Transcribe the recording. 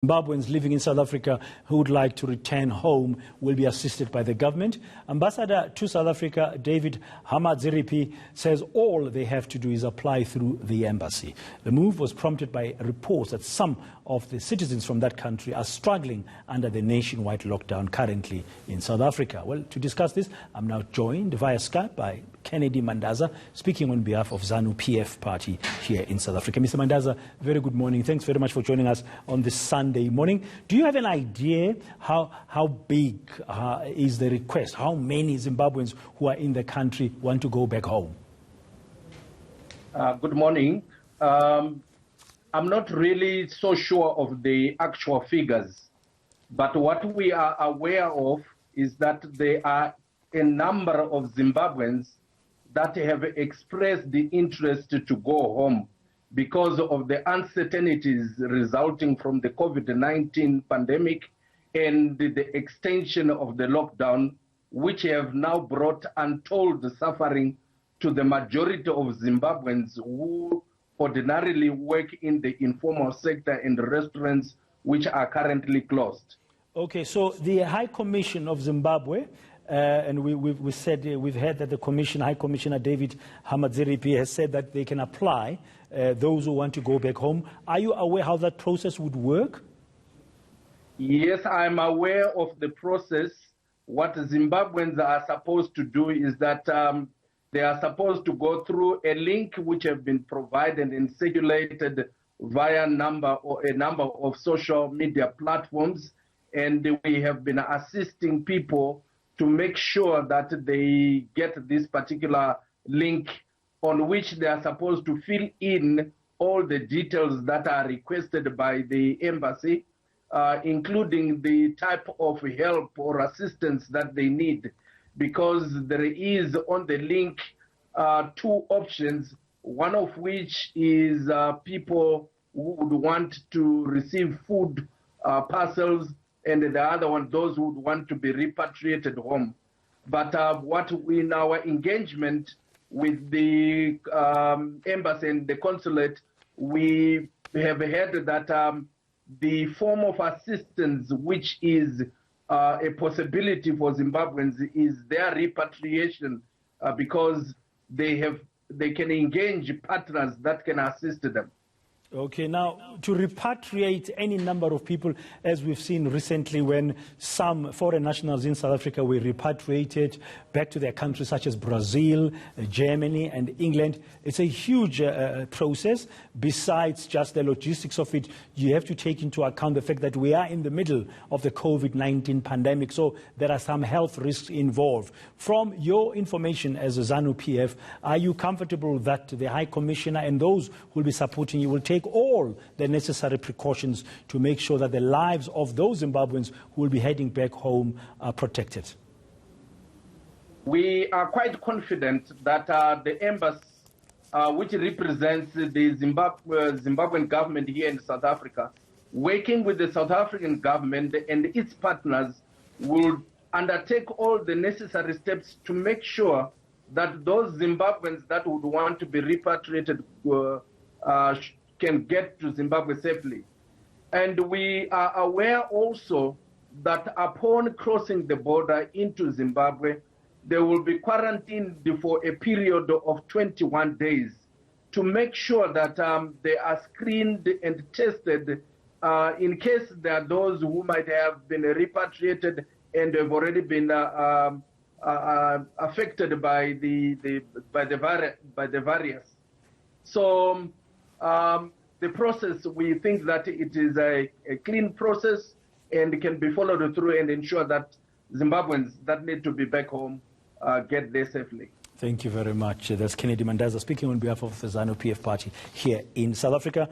Zimbabweans living in South Africa who would like to return home will be assisted by the government. Ambassador to South Africa, David Hamadziripi, says all they have to do is apply through the embassy. The move was prompted by reports that some of the citizens from that country are struggling under the nationwide lockdown currently in South Africa. Well, to discuss this, I'm now joined via Skype by Kennedy Mandaza, speaking on behalf of ZANU-PF party here in South Africa. Mr. Mandaza, very good morning. Thanks very much for joining us on this Sunday morning. Do you have an idea how big is the request? How many Zimbabweans who are in the country want to go back home? Good morning. I'm not really so sure of the actual figures, but what we are aware of is that there are a number of Zimbabweans that have expressed the interest to go home because of the uncertainties resulting from the COVID-19 pandemic and the extension of the lockdown, which have now brought untold suffering to the majority of Zimbabweans who ordinarily work in the informal sector and restaurants which are currently closed. Okay, so the High Commission of Zimbabwe, and we've heard that the High Commissioner David Hamadziripi has said that they can apply those who want to go back home. Are you aware how that process would work? Yes, I'm aware of the process. What Zimbabweans are supposed to do is that they are supposed to go through a link which have been provided and circulated via a number of social media platforms, and we have been assisting people to make sure that they get this particular link on which they are supposed to fill in all the details that are requested by the embassy, including the type of help or assistance that they need, because there is on the link two options, one of which is people who would want to receive food parcels, and the other one, those who would want to be repatriated home. But what we in our engagement with the embassy and the consulate, we have heard that the form of assistance which is a possibility for Zimbabweans is their repatriation, because they can engage partners that can assist them. Okay, now to repatriate any number of people, as we've seen recently when some foreign nationals in South Africa were repatriated back to their countries such as Brazil, Germany and England, it's a huge process. Besides just the logistics of it, you have to take into account the fact that we are in the middle of the COVID-19 pandemic, so there are some health risks involved. From your information as a ZANU-PF, are you comfortable that the High Commissioner and those who will be supporting you will take all the necessary precautions to make sure that the lives of those Zimbabweans who will be heading back home are protected? We are quite confident that the embassy, which represents the Zimbabwean government here in South Africa, working with the South African government and its partners, will undertake all the necessary steps to make sure that those Zimbabweans that would want to be repatriated can get to Zimbabwe safely. And we are aware also that upon crossing the border into Zimbabwe, they will be quarantined for a period of 21 days to make sure that they are screened and tested in case there are those who might have been repatriated and have already been affected by the virus. So the process, we think that it is a clean process and can be followed through and ensure that Zimbabweans that need to be back home get there safely. Thank you very much. That's Kennedy Mandaza speaking on behalf of the ZANU-PF party here in South Africa.